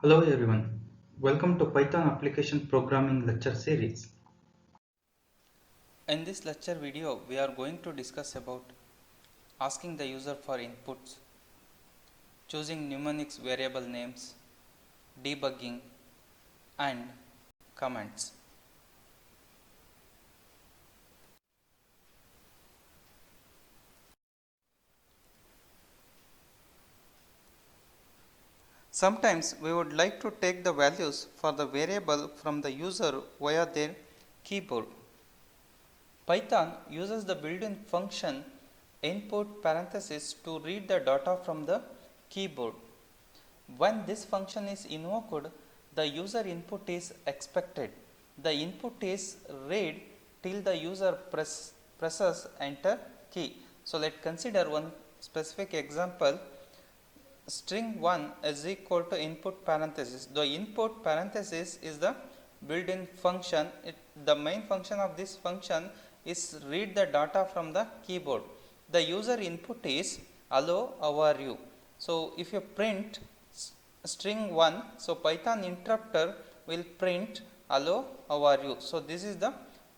Hello everyone, welcome to Python Application Programming lecture series. In this lecture video, we are going to discuss about asking the user for inputs, choosing mnemonic variable names, debugging, and comments. Sometimes we would like to take the values for the variable from the user via their keyboard. Python uses the built-in function input parenthesis to read the data from the keyboard. When this function is invoked, the user input is expected. The input is read till the user presses enter key. So, let us consider one specific example. String 1 is equal to input parenthesis. The input parenthesis is the built-in function. The main function of this function is read the data from the keyboard. The user input is hello, how are you. So, if you print string 1, so Python interpreter will print hello, how are you. So, this is the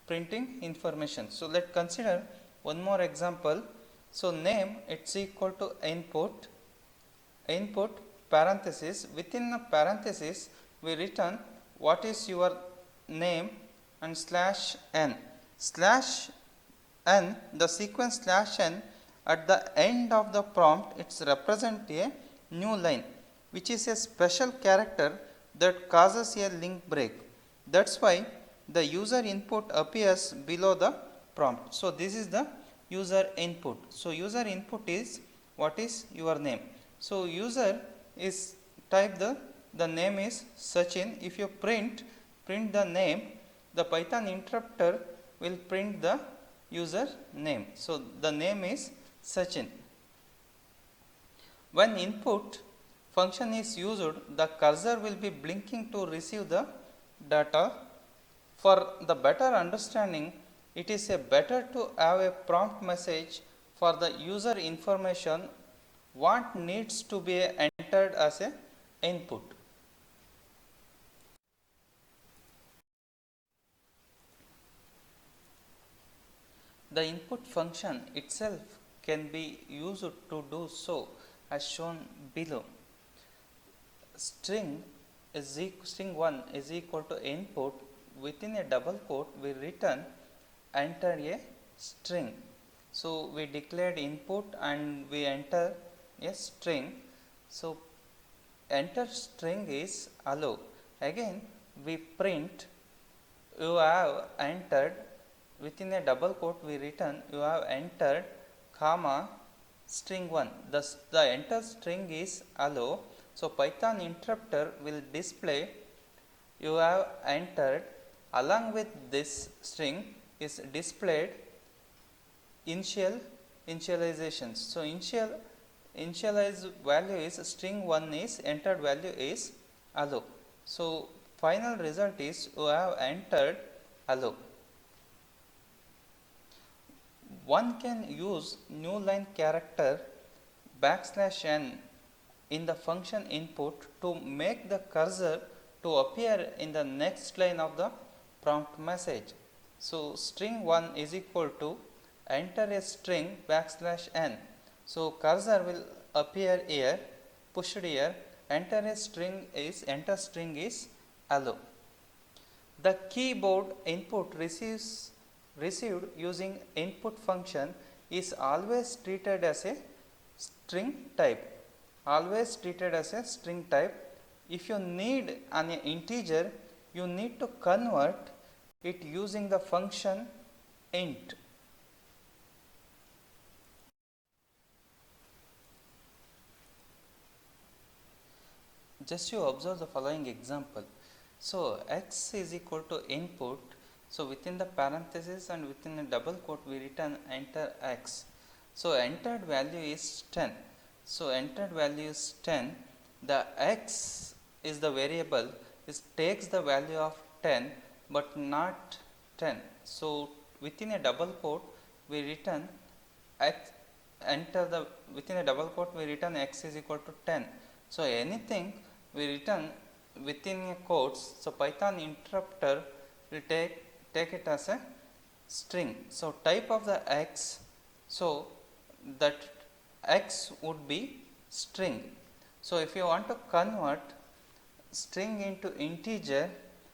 printing information. So, let us consider one more example. So, name it's equal to input parenthesis, within the parenthesis we return what is your name and slash n. Slash n, the sequence slash n at the end of the prompt, it's represent a new line, which is a special character that causes a link break. That's why the user input appears below the prompt. So, this is the user input. So, user input is what is your name. So, user is type the name is Sachin. If you print the name, the Python interpreter will print the user name. So, the name is Sachin. When input function is used, the cursor will be blinking to receive the data. For the better understanding, it is better to have a prompt message for the user information what needs to be entered as a input. The input function itself can be used to do so as shown below. String 1 is equal to input, within a double quote we return enter a string. So, we declared input and we enter a string. So, enter string is hello. Again we print you have entered, within a double quote we return you have entered comma string 1. The enter string is hello. So, Python interpreter will display you have entered, along with this string is displayed initializations. So, initialized value is string 1 is entered value is hello. So, final result is you have entered hello. One can use new line character \n in the function input to make the cursor to appear in the next line of the prompt message. So, string 1 is equal to enter a string \n. So, cursor will appear here, pushed here, enter string is hello. The keyboard input received using input function is always treated as a string type. If you need an integer, you need to convert it using the function int. Just you observe the following example. So, x is equal to input, So within the parenthesis and within a double quote we return enter x. So entered value is 10. So entered value is 10. The x is the variable, it takes the value of 10 but not 10. So within a double quote we return x, enter the within a double quote we return x is equal to 10. So anything we return within a quotes, so Python interpreter will take it as a string. So type of the x, so that x would be string. So if you want to convert string into integer,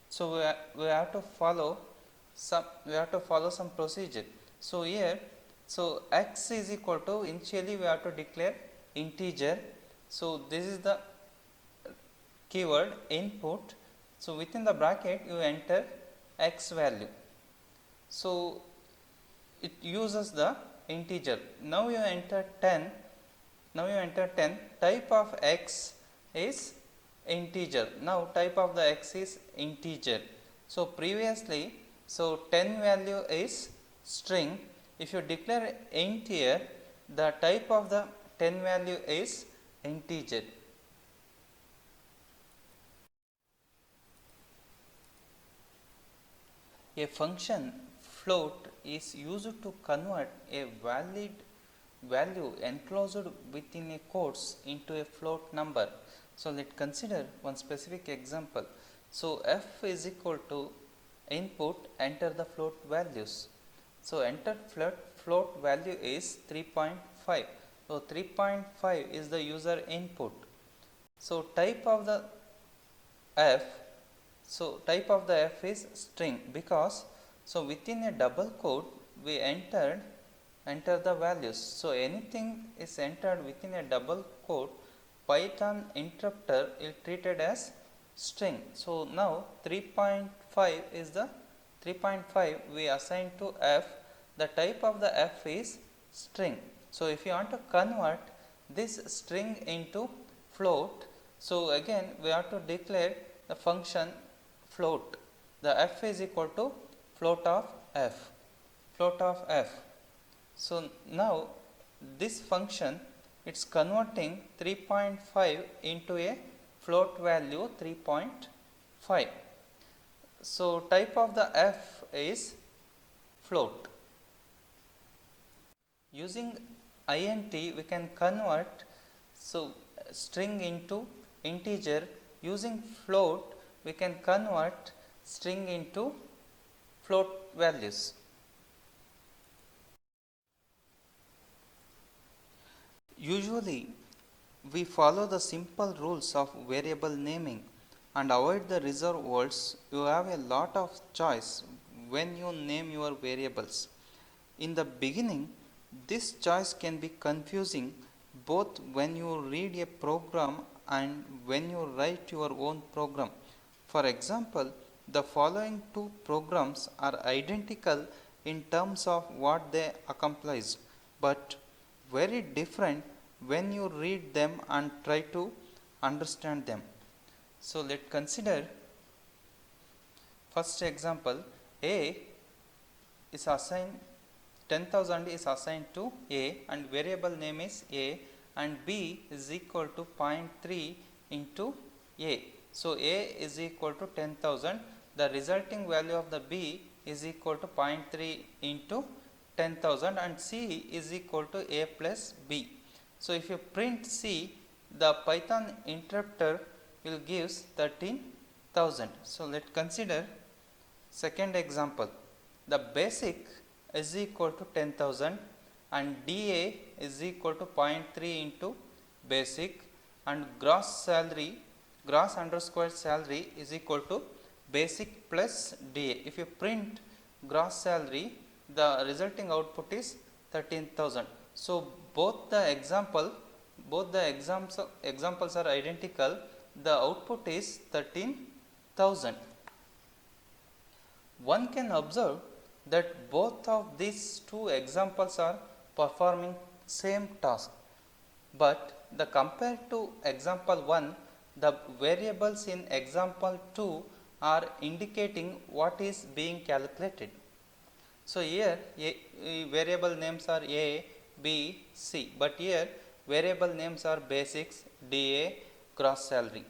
so we have to follow some procedure. So here, so x is equal to, initially we have to declare integer. So this is the keyword input. So within the bracket you enter x value. So it uses the integer. Now you enter 10. Type of x is integer. Now type of the x is integer. So previously, so 10 value is string. If you declare int here, the type of the 10 value is integer. A function float is used to convert a valid value enclosed within a quotes into a float number. So let's consider one specific example. So f is equal to input, enter the float values. So entered float value is 3.5. So 3.5 is the user input. So type of the f, so type of the f is string, because so within a double quote we enter the values. So anything is entered within a double quote, Python interpreter is treated as string. So now 3.5 is the 3.5 we assign to f. The type of the f is string. So if you want to convert this string into float, so again we have to declare the function float. The f is equal to float of f. So now this function, it's converting 3.5 into a float value 3.5. So type of the f is float. Using int we can convert so string into integer. Using float we can convert string into float values. Usually we follow the simple rules of variable naming and avoid the reserved words. You have a lot of choice when you name your variables. In the beginning, this choice can be confusing both when you read a program and when you write your own program. For example, the following two programs are identical in terms of what they accomplish, but very different when you read them and try to understand them. So let's consider first example. A is assigned 10,000 is assigned to A and variable name is A, and B is equal to 0.3 into A. So A is equal to 10,000. The resulting value of the B is equal to 0.3 into 10,000 and C is equal to A plus B. So if you print C, the Python interpreter will give 13,000. So let's consider second example. The basic is equal to 10,000 and DA is equal to 0.3 into basic, and gross underscore salary is equal to basic plus DA. If you print gross salary, the resulting output is 13,000. So both the examples are identical. The output is 13,000. One can observe that both of these two examples are performing same task, but compared to example 1, the variables in example 2 are indicating what is being calculated. So here variable names are A, B, C, but here variable names are basics, DA, gross salary.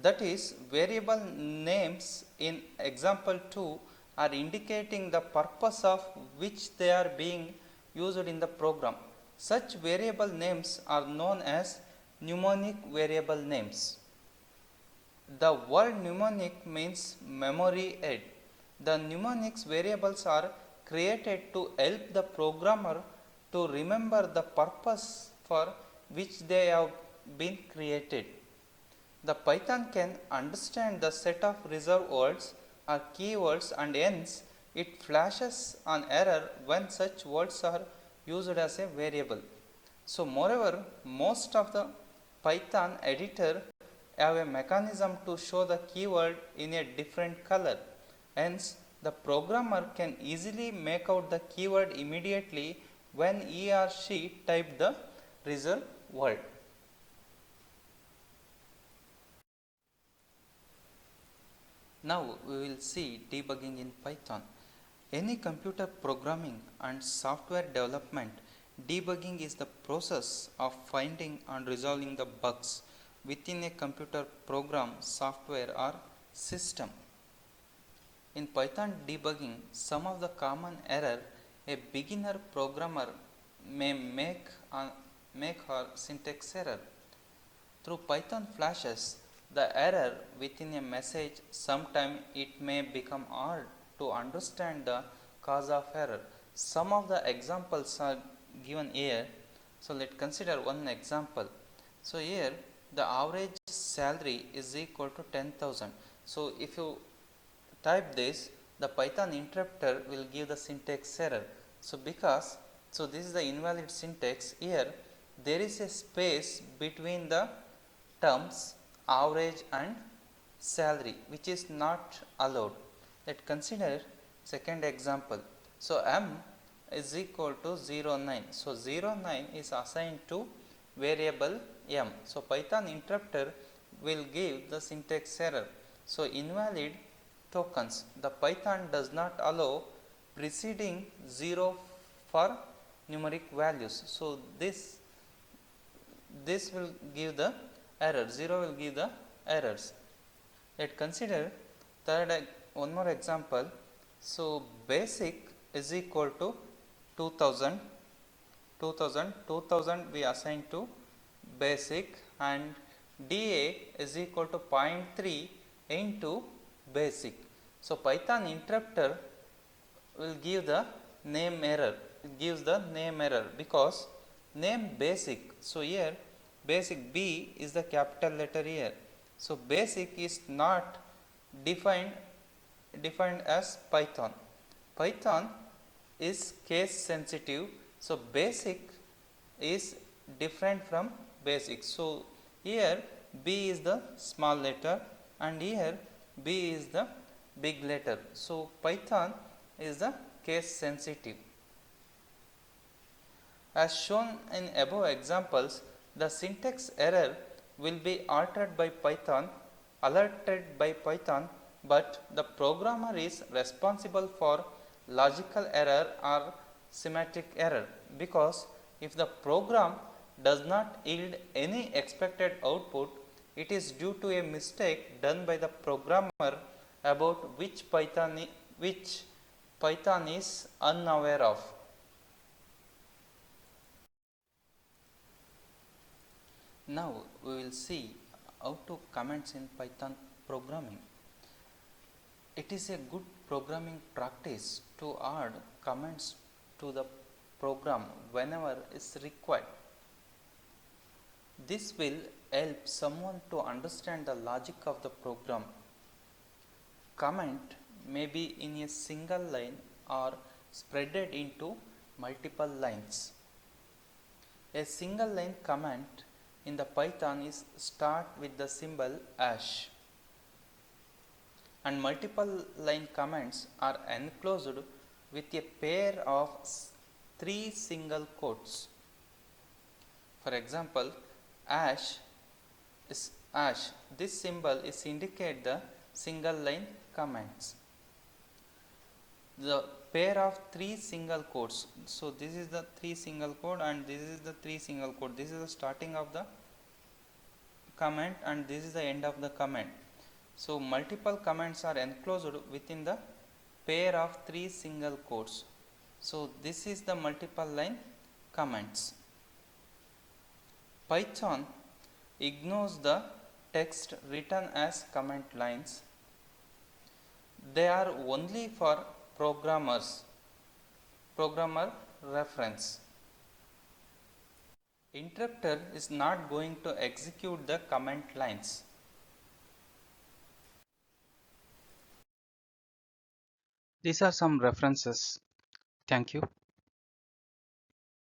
That is, variable names in example 2 are indicating the purpose of which they are being used in the program. Such variable names are known as mnemonic variable names. The word mnemonic means memory aid. The mnemonics variables are created to help the programmer to remember the purpose for which they have been created. The Python can understand the set of reserved words or keywords, and hence it flashes an error when such words are used as a variable. So moreover, most of the Python editor have a mechanism to show the keyword in a different color. Hence, the programmer can easily make out the keyword immediately when he or she type the reserved word. Now we will see debugging in Python. Any computer programming and software development, debugging is the process of finding and resolving the bugs within a computer program, software or system. In Python debugging, some of the common error a beginner programmer may make are syntax error. Through Python flashes, the error within a message, sometimes it may become hard to understand the cause of error. Some of the examples are given here. So let's consider one example. So here the average salary is equal to 10,000. So if you type this, the Python interpreter will give the syntax error. So this is the invalid syntax. Here there is a space between the terms average and salary, which is not allowed. Let's consider second example. So m is equal to 09. So 09 is assigned to variable m. So Python interpreter will give the syntax error. So invalid tokens. The Python does not allow preceding 0 for numeric values. So this will give the error, 0 will give the errors. Let's consider one more example. So basic is equal to 2000 we assign to basic, and DA is equal to 0.3 into basic. So Python interpreter will give the name error. It gives the name error because name basic. So here basic B is the capital letter here. So basic is not defined as Python. Python is case sensitive. So basic is different from basic. So here B is the small letter and here B is the big letter. So Python is the case sensitive. As shown in above examples, the syntax error will be alerted by Python, but the programmer is responsible for logical error or semantic error, because if the program does not yield any expected output, it is due to a mistake done by the programmer about which Python is unaware of. Now we will see how to comments in Python programming. It is a good programming practice to add comments to the program whenever is required. This will help someone to understand the logic of the program. Comment may be in a single line or spreaded into multiple lines. A single line comment in the Python is start with the symbol hash, and multiple line comments are enclosed with a pair of 3 single quotes. For example, hash is hash. This symbol is indicate the single line comments. The pair of 3 single quotes. So this is the 3 single quote and this is the 3 single quote. This is the starting of the comment and this is the end of the comment. So multiple comments are enclosed within the pair of 3 single quotes. So this is the multiple line comments. Python ignores the text written as comment lines. They are only for programmer reference. Interpreter is not going to execute the comment lines. These are some references. Thank you.